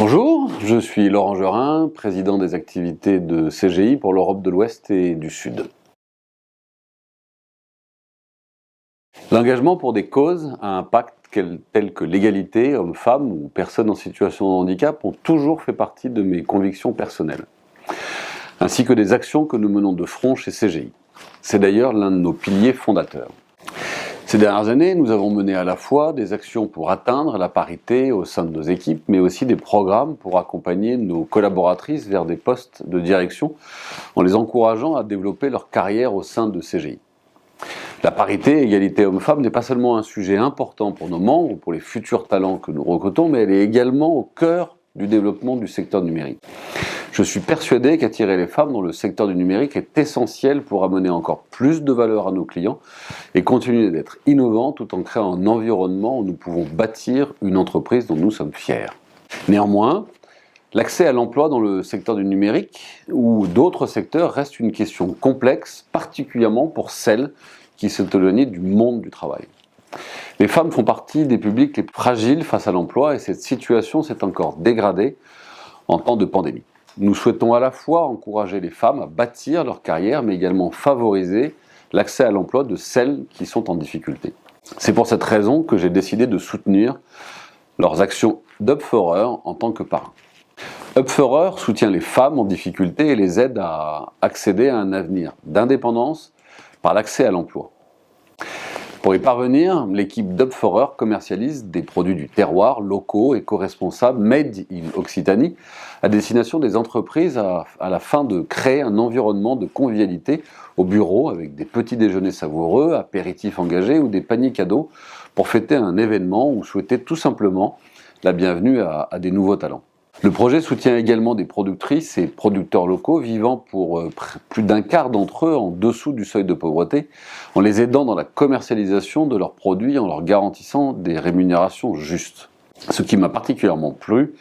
Bonjour, je suis Laurent Gerin, président des activités de CGI pour l'Europe de l'Ouest et du Sud. L'engagement pour des causes à impact telles que l'égalité, hommes-femmes ou personnes en situation de handicap ont toujours fait partie de mes convictions personnelles, ainsi que des actions que nous menons de front chez CGI. C'est d'ailleurs l'un de nos piliers fondateurs. Ces dernières années, nous avons mené à la fois des actions pour atteindre la parité au sein de nos équipes, mais aussi des programmes pour accompagner nos collaboratrices vers des postes de direction en les encourageant à développer leur carrière au sein de CGI. La parité, égalité homme-femme n'est pas seulement un sujet important pour nos membres ou pour les futurs talents que nous recrutons, mais elle est également au cœur du développement du secteur numérique. Je suis persuadé qu'attirer les femmes dans le secteur du numérique est essentiel pour amener encore plus de valeur à nos clients et continuer d'être innovants tout en créant un environnement où nous pouvons bâtir une entreprise dont nous sommes fiers. Néanmoins, l'accès à l'emploi dans le secteur du numérique ou d'autres secteurs reste une question complexe, particulièrement pour celles qui sont éloignées du monde du travail. Les femmes font partie des publics les plus fragiles face à l'emploi et cette situation s'est encore dégradée en temps de pandémie. Nous souhaitons à la fois encourager les femmes à bâtir leur carrière, mais également favoriser l'accès à l'emploi de celles qui sont en difficulté. C'est pour cette raison que j'ai décidé de soutenir leurs actions d'Up4Her en tant que parrain. Up4Her soutient les femmes en difficulté et les aide à accéder à un avenir d'indépendance par l'accès à l'emploi. Pour y parvenir, l'équipe d'Up4Her commercialise des produits du terroir, locaux, éco-responsables, made in Occitanie, à destination des entreprises à la fin de créer un environnement de convivialité au bureau avec des petits déjeuners savoureux, apéritifs engagés ou des paniers cadeaux pour fêter un événement ou souhaiter tout simplement la bienvenue à des nouveaux talents. Le projet soutient également des productrices et producteurs locaux vivant pour plus d'un quart d'entre eux en dessous du seuil de pauvreté, en les aidant dans la commercialisation de leurs produits, en leur garantissant des rémunérations justes. Ce qui m'a particulièrement plu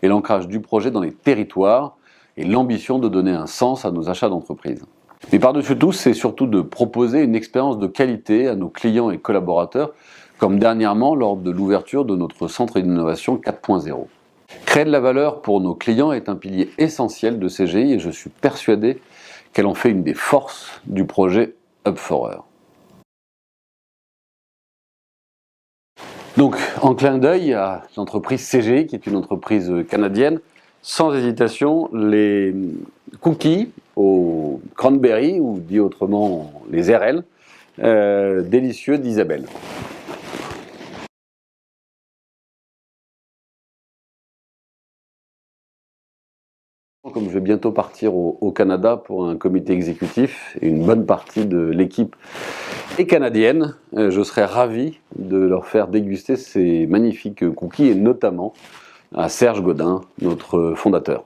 est l'ancrage du projet dans les territoires et l'ambition de donner un sens à nos achats d'entreprise. Mais par-dessus tout, c'est surtout de proposer une expérience de qualité à nos clients et collaborateurs, comme dernièrement lors de l'ouverture de notre centre d'innovation 4.0. Créer de la valeur pour nos clients est un pilier essentiel de CGI et je suis persuadé qu'elle en fait une des forces du projet Up4Her. Donc, en clin d'œil à l'entreprise CGI, qui est une entreprise canadienne, sans hésitation, les cookies au cranberry, ou dit autrement les RL, délicieux d'Isabelle. Comme je vais bientôt partir au Canada pour un comité exécutif et une bonne partie de l'équipe est canadienne, je serais ravi de leur faire déguster ces magnifiques cookies et notamment à Serge Godin, notre fondateur.